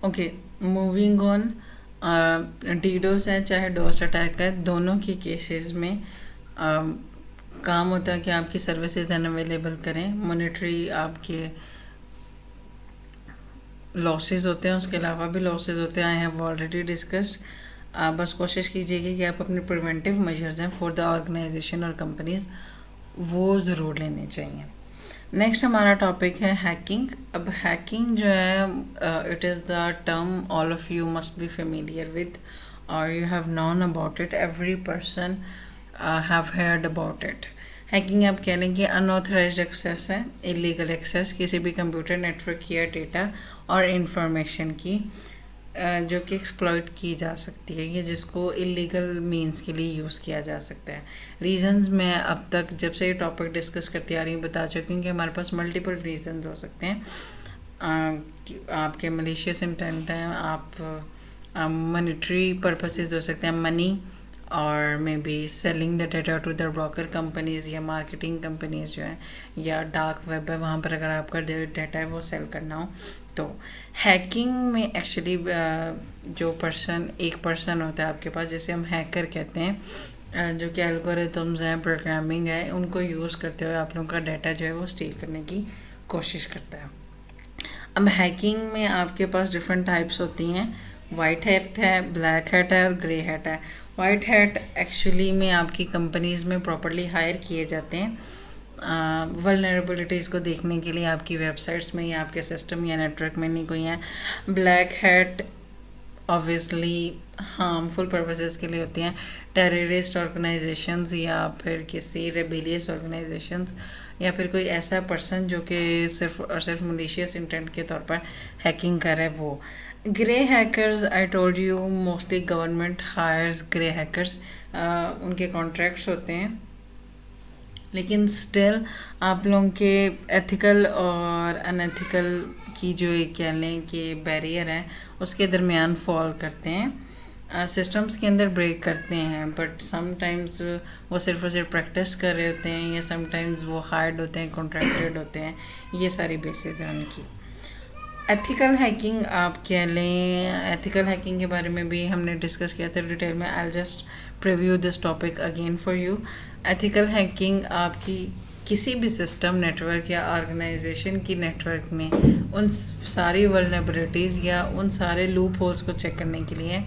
Okay, moving on. DDoS है चाहे डोस attack है, दोनों के केसेस में काम होता है कि आपकी सर्विसेज अनअवेलेबल करें, मॉनेटरी आपके लॉसेस होते हैं, उसके अलावा भी लॉसेस होते हैं। I have already discussed. बस कोशिश कीजिएगा कि आप अपने प्रिवेंटिव मेजर्स हैं फॉर द ऑर्गेनाइजेशन और कंपनीज, वो ज़रूर लेने चाहिए। नेक्स्ट हमारा टॉपिक है हैकिंग। अब हैकिंग जो है, it is the term all of you must be familiar with और you have known about it, every person have heard about it. Hacking आप कह लें कि अनऑथराइज्ड एक्सेस है, इलीगल एक्सेस किसी भी कंप्यूटर नेटवर्क या डेटा और इंफॉर्मेशन की जो कि एक्सप्लॉइट की जा सकती है, ये जिसको इलीगल मींस के लिए यूज़ किया जा सकता है। रीजंस मैं अब तक जब से ये टॉपिक डिस्कस करती आ रही हूँ बता चुकी हूँ कि हमारे पास मल्टीपल रीजंस हो सकते हैं। आपके मलिशियस इंटेंट हैं, आप मॉनेटरी पर्पसेस हो सकते हैं, मनी, और may be selling the data to the broker companies या मार्केटिंग कंपनीज जो हैं, या डार्क वेब है वहाँ पर अगर आपका डाटा है वो सेल करना हो। तो हैकिंग में एक्चुअली जो पर्सन, एक पर्सन होता है आपके पास जिसे हम हैकर कहते हैं, जो कि एल्गोरिथम्स हैं, प्रोग्रामिंग है, उनको यूज़ करते हुए आप लोगों का डाटा जो है वो स्टील करने की कोशिश करता है। अब हैकिंग में आपके पास डिफरेंट टाइप्स होती हैं। वाइट हैट है, ब्लैक हैट है और ग्रे हैट है। वाइट हैट एक्चुअली में आपकी कंपनीज़ में प्रॉपरली हायर किए जाते हैं वल्नरेबिलिटीज़ को देखने के लिए, आपकी वेबसाइट्स में या आपके सिस्टम या नेटवर्क में नहीं कोई है। Black hat obviously harmful purposes के लिए होती हैं, टेररिस्ट ऑर्गेनाइजेशंस या फिर किसी रेबेलियस ऑर्गेनाइजेशंस या फिर कोई ऐसा पर्सन जो कि सिर्फ और सिर्फ मलिशियस इंटेंट के तौर पर हैकिंग करे वो। Grey hackers, I told you, mostly government hires grey hackers, उनके कॉन्ट्रैक्ट्स होते हैं, लेकिन स्टिल आप लोगों के एथिकल और अनएथिकल की जो एक कह लें कि बैरियर है उसके दरमियान फॉल करते हैं, सिस्टम्स के अंदर ब्रेक करते हैं, बट समटाइम्स वो सिर्फ और सिर्फ प्रैक्टिस कर रहे होते हैं या समटाइम्स वो हार्ड होते हैं, कॉन्ट्रैक्टेड होते हैं, ये सारी बेसिस हैं उनकी। एथिकल हैकिंग आप कह लें, एथिकल हैकिंग के बारे में भी हमने डिस्कस किया था डिटेल में। I just preview this topic again for you. Ethical hacking आपकी किसी भी सिस्टम, नेटवर्क या ऑर्गेनाइजेशन की नेटवर्क में उन सारी वल्नरेबिलिटीज़ या उन सारे लूप होल्स को चेक करने के लिए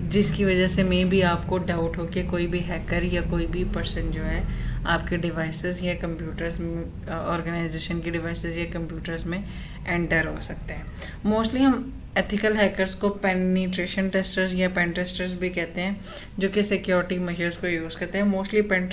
जिसकी वजह से मे भी आपको डाउट हो कि कोई भी हैकर या कोई भी पर्सन जो है आपके डिवाइसेस या कंप्यूटर्स में, ऑर्गेनाइजेशन के डिवाइसेस या कंप्यूटर्स में एंटर हो सकते हैं। मोस्टली हम एथिकल हैकर्स को पेनिट्रेशन टेस्टर्स या पेन टेस्टर्स भी कहते हैं, जो कि सिक्योरिटी मेजर्स को यूज़ करते हैं। Mostly pen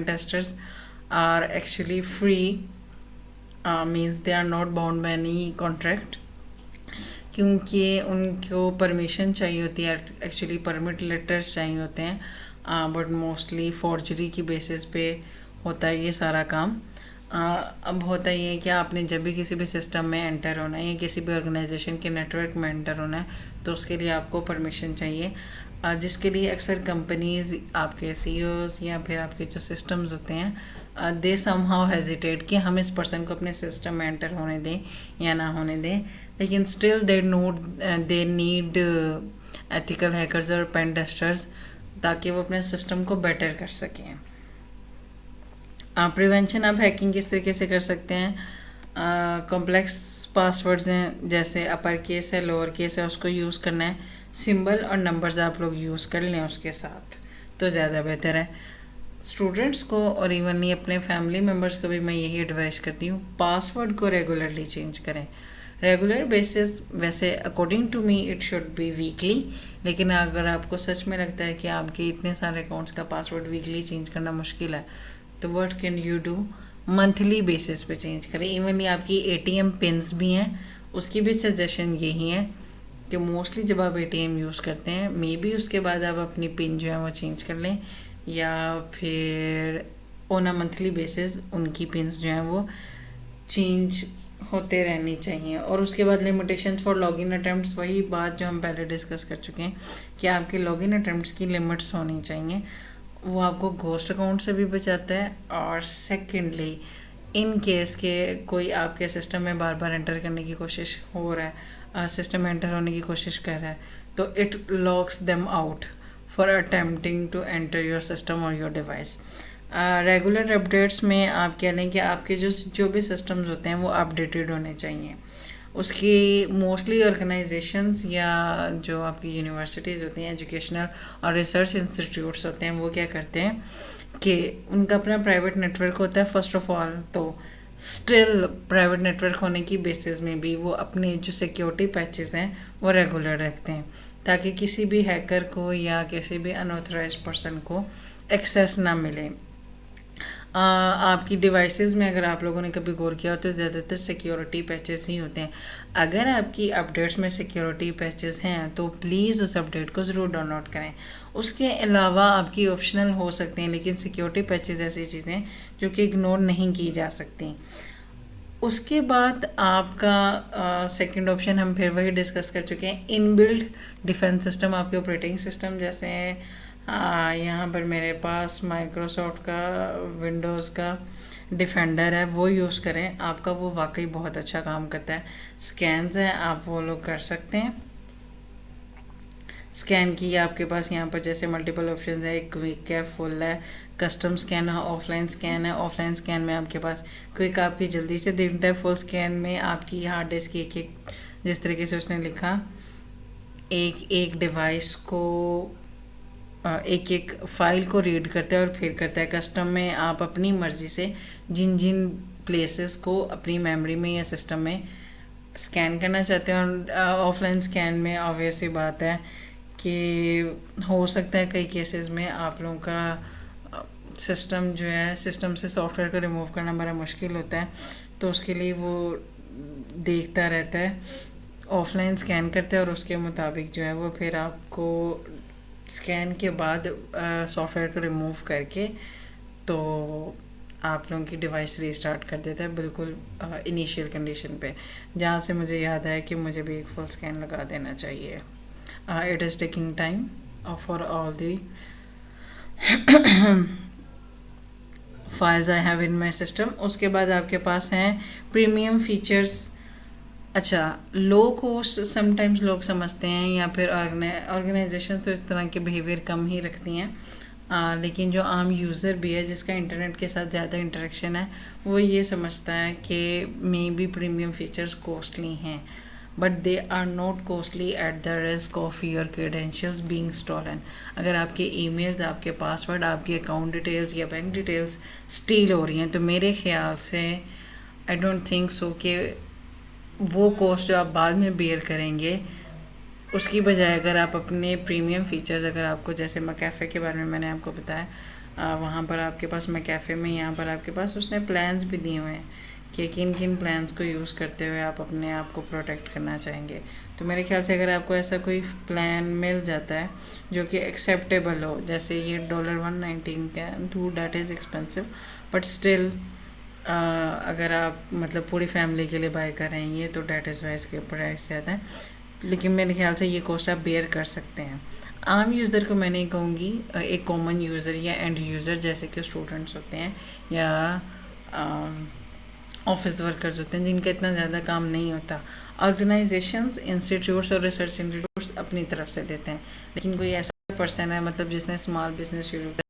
testers are actually free, means they are not bound by any contract, क्योंकि उनको परमिशन चाहिए होती है, एक्चुअली परमिट लेटर्स चाहिए होते हैं, बट मोस्टली फॉर्जरी की बेसिस पे होता है ये सारा काम। अब होता ये है कि आपने जब भी किसी भी सिस्टम में एंटर होना है या किसी भी ऑर्गेनाइजेशन के नेटवर्क में एंटर होना है तो उसके लिए आपको परमिशन चाहिए, जिसके लिए अक्सर कंपनीज, आपके सीईओज या फिर आपके जो सिस्टम्स होते हैं, दे समहाउ हेजिटेट कि हम इस पर्सन को अपने सिस्टम में एंटर होने दें या ना होने दें, लेकिन still they need ethical hackers और पेन टेस्टर्स ताकि वो अपने सिस्टम को बेटर कर सकें। प्रिवेंशन आप हैकिंग किस तरीके से कर सकते हैं? कॉम्प्लेक्स पासवर्ड्स हैं, जैसे अपर केस है, लोअर केस है, उसको यूज़ करना है। सिंबल और नंबर्स आप लोग यूज़ कर लें उसके साथ तो ज़्यादा बेहतर है। स्टूडेंट्स को और इवनली अपने फैमिली मेम्बर्स को भी मैं यही एडवाइस करती हूँ, पासवर्ड को रेगुलरली चेंज करें, रेगुलर बेसिस। वैसे according to me it should be weekly, लेकिन अगर आपको सच में लगता है कि आपके इतने सारे अकाउंट्स का पासवर्ड वीकली चेंज करना मुश्किल है तो what can you do, monthly basis पे चेंज करें। इवनली आपकी एटीएम पिन्स भी हैं, उसकी भी सजेशन यही है कि मोस्टली जब आप एटीएम यूज़ करते हैं मे बी उसके बाद आप अपनी पिन जो है वो चेंज कर लें, या फिर ऑन अ मंथली बेसिस उनकी पिन्स जो हैं वो चेंज होते रहनी चाहिए। और उसके बाद लिमिटेशंस फॉर लॉगिन अटैम्प्ट्स, वही बात जो हम पहले डिस्कस कर चुके हैं कि आपके लॉगिन अटैम्प्ट्स की लिमिट्स होनी चाहिए, वो आपको घोस्ट अकाउंट से भी बचाता है। और सेकेंडली इन केस के कोई आपके सिस्टम में बार बार एंटर करने की कोशिश हो रहा है, सिस्टम में एंटर होने की कोशिश कर रहा है, तो it locks them out for attempting to enter your system और योर डिवाइस। रेगुलर अपडेट्स में आप कह लें कि आपके जो भी सिस्टम्स होते हैं वो अपडेटेड होने चाहिए। उसकी मोस्टली ऑर्गेनाइजेशंस या जो आपकी यूनिवर्सिटीज़ होती हैं, एजुकेशनल और रिसर्च इंस्टीट्यूट्स होते हैं, वो क्या करते हैं कि उनका अपना प्राइवेट नेटवर्क होता है फर्स्ट ऑफ ऑल। तो स्टिल प्राइवेट नेटवर्क होने की बेसिस में भी वो अपने जो सिक्योरिटी पैचेस हैं वो रेगुलर रखते हैं, ताकि किसी भी हैकर को या किसी भी अनऑथराइज पर्सन को एक्सेस ना मिले। आपकी डिवाइसेस में अगर आप लोगों ने कभी गौर किया हो तो ज़्यादातर सिक्योरिटी पैचेस ही होते हैं। अगर आपकी अपडेट्स में सिक्योरिटी पैचेस हैं तो प्लीज़ उस अपडेट को ज़रूर डाउनलोड करें। उसके अलावा आपकी ऑप्शनल हो सकते हैं, लेकिन सिक्योरिटी पैचेस ऐसी चीज़ें जो कि इग्नोर नहीं की जा सकती। उसके बाद आपका सेकंड ऑप्शन हम फिर वही डिस्कस कर चुके हैं, इनबिल्ट डिफेंस सिस्टम। आपके ऑपरेटिंग सिस्टम जैसे यहाँ पर मेरे पास माइक्रोसॉफ्ट का विंडोज़ का डिफेंडर है, वो यूज़ करें। आपका वो वाकई बहुत अच्छा काम करता है। स्कैन्स हैं, आप वो लोग कर सकते हैं। स्कैन की आपके पास यहाँ पर जैसे मल्टीपल ऑप्शन है, क्विक है, फुल है, कस्टम स्कैन है, ऑफलाइन स्कैन है। ऑफलाइन स्कैन में आपके पास क्विक आपकी जल्दी से दिखता है। फुल स्कैन में आपकी हार्ड डिस्क की एक जिस तरीके से उसने लिखा, एक एक डिवाइस को एक एक फाइल को रीड करता है और फिर करता है। कस्टम में आप अपनी मर्ज़ी से जिन जिन प्लेसेस को अपनी मेमोरी में या सिस्टम में स्कैन करना चाहते हैं। और ऑफलाइन स्कैन में ऑब्वियस ही बात है कि हो सकता है कई केसेस में आप लोगों का सिस्टम जो है, सिस्टम से सॉफ्टवेयर को रिमूव करना बड़ा मुश्किल होता है, तो उसके लिए वो देखता रहता है। ऑफलाइन स्कैन करते हैं और उसके मुताबिक जो है वो फिर आपको स्कैन के बाद सॉफ्टवेयर को रिमूव करके तो आप लोगों की डिवाइस रीस्टार्ट कर देता है बिल्कुल इनिशियल कंडीशन पे, जहाँ से मुझे याद आया कि मुझे भी एक फुल स्कैन लगा देना चाहिए। It is taking time for all the files I have in my system. उसके बाद आपके पास हैं प्रीमियम फीचर्स। अच्छा, लो कॉस्ट समटाइम्स लोग समझते हैं, या फिर ऑर्गेनाइजेशन तो इस तरह के बिहेवियर कम ही रखती हैं, लेकिन जो आम यूज़र भी है जिसका इंटरनेट के साथ ज़्यादा इंटरेक्शन है, वो ये समझता है कि may be premium features costly हैं, but they are not costly at the risk of your credentials being stolen. अगर आपके ईमेल्स, आपके पासवर्ड, आपकी अकाउंट डिटेल्स या बैंक डिटेल्स स्टील हो रही हैं, तो मेरे ख्याल से आई डोंट थिंक सो कि वो कॉस्ट जो आप बाद में बेयर करेंगे, उसकी बजाय अगर आप अपने प्रीमियम फ़ीचर्स, अगर आपको जैसे मैकैफ़े के बारे में मैंने आपको बताया, वहाँ पर आपके पास मैकैफ़े में यहाँ पर आपके पास उसने प्लान्स भी दिए हुए हैं कि किन किन प्लान्स को यूज़ करते हुए आप अपने आप को प्रोटेक्ट करना चाहेंगे। तो मेरे ख्याल से अगर आपको ऐसा कोई प्लान मिल जाता है जो कि एक्सेप्टेबल हो, जैसे ये $119 का, तो that is expensive, but still अगर आप मतलब पूरी फैमिली के लिए बाय कर रहे हैं ये, तो डैट इज़ वाइज के प्राइस ज़्यादा है, लेकिन मेरे ख्याल से ये कॉस्ट आप बेयर कर सकते हैं। आम यूज़र को मैं नहीं कहूँगी, एक कॉमन यूज़र या एंड यूज़र जैसे कि स्टूडेंट्स होते हैं या ऑफिस वर्कर्स होते हैं जिनका इतना ज़्यादा काम नहीं होता। ऑर्गेनाइजेशंस, इंस्टीट्यूट्स और रिसर्च इंस्टीट्यूट्स अपनी तरफ से देते हैं, लेकिन कोई ऐसा पर्सन है मतलब जिसने स्मॉल बिजनेस शुरू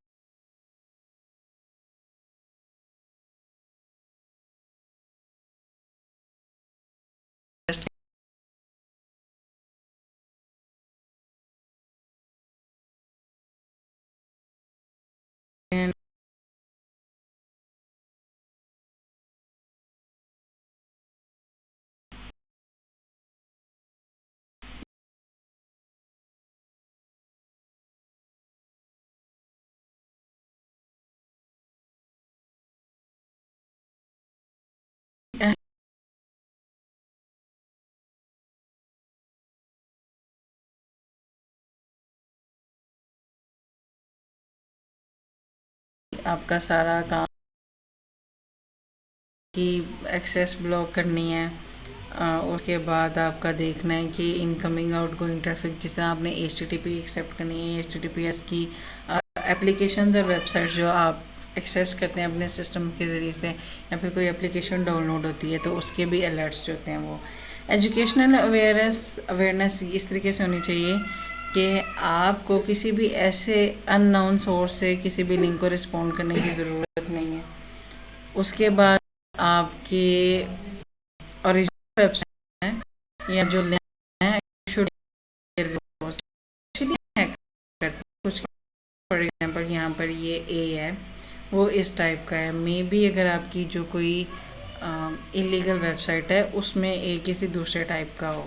आपका सारा काम की एक्सेस ब्लॉक करनी है। उसके बाद आपका देखना है कि इनकमिंग आउटगोइंग ट्रैफिक, जिस तरह आपने HTTP एक्सेप्ट करनी है, HTTPS की एप्लीकेशन और वेबसाइट जो आप एक्सेस करते हैं अपने सिस्टम के ज़रिए से, या फिर कोई एप्लीकेशन डाउनलोड होती है तो उसके भी अलर्ट्स जो होते हैं वो। एजुकेशनल अवेयरनेस इस तरीके से होनी चाहिए कि आपको किसी भी ऐसे अननोन सोर्स से किसी भी लिंक को रिस्पॉन्ड करने की ज़रूरत नहीं है। उसके बाद आपकी ओरिजिनल वेबसाइट है या जो लिंक है शुड कुछ, फॉर एग्जांपल यहाँ पर ये ए है, वो इस टाइप का है। मे बी अगर आपकी जो कोई इलीगल वेबसाइट है उसमें ए किसी दूसरे टाइप का हो,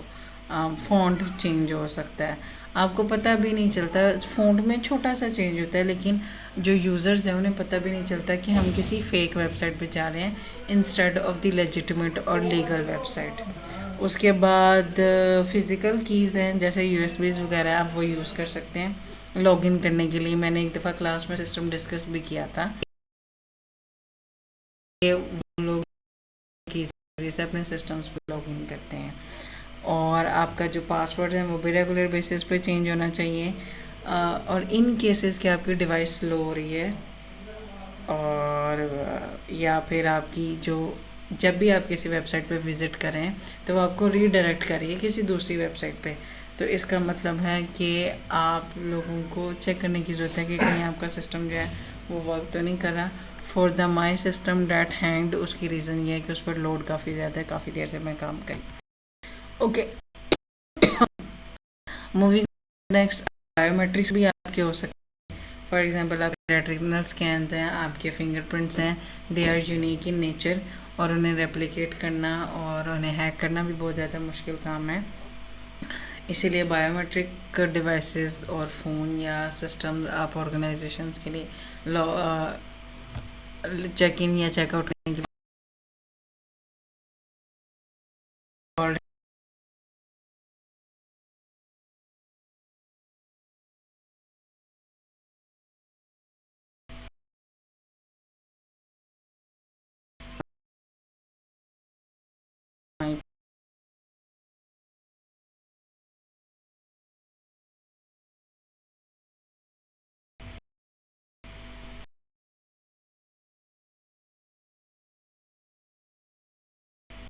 फ़ॉन्ट चेंज हो सकता है, आपको पता भी नहीं चलता। फ़ॉन्ट में छोटा सा चेंज होता है, लेकिन जो यूज़र्स हैं उन्हें पता भी नहीं चलता कि हम किसी फेक वेबसाइट पे जा रहे हैं इंस्टेड ऑफ द लेजिटिमेट और लीगल वेबसाइट। उसके बाद फ़िज़िकल कीज़ हैं, जैसे यूएसबीज़ वगैरह, आप वो यूज़ कर सकते हैं लॉगिन करने के लिए। मैंने एक दफ़ा क्लास में सिस्टम डिस्कस भी किया था कि वो लोग की जरिए से अपने सिस्टम्स पे लॉगिन करते हैं। और आपका जो पासवर्ड है वो भी रेगुलर बेसिस पे चेंज होना चाहिए। और इन केसेस कि आपकी डिवाइस स्लो हो रही है, और या फिर आपकी जो, जब भी आप किसी वेबसाइट पे विज़िट करें तो वो आपको रीडायरेक्ट करिए किसी दूसरी वेबसाइट पे, तो इसका मतलब है कि आप लोगों को चेक करने की ज़रूरत है कि कहीं आपका सिस्टम जो है वो वर्क तो नहीं कर रहा। For the my system that hanged, उसकी रीज़न ये है कि उस पर लोड काफ़ी ज़्यादा है, काफ़ी देर से मैं काम करी। ओके, मूविंग नेक्स्ट, बायोमेट्रिक्स भी आपके हो सकते हैं। फॉर एग्जांपल आपके रेटिनल स्कैन हैं, आपके फिंगरप्रिंट्स हैं, they are unique in nature, और उन्हें रेप्लिकेट करना और उन्हें हैक करना भी बहुत ज़्यादा मुश्किल काम है। इसीलिए बायोमेट्रिक डिवाइसेस और फ़ोन या सिस्टम आप ऑर्गेनाइजेशंस के लिए चेक इन या चेकआउट करने के लिए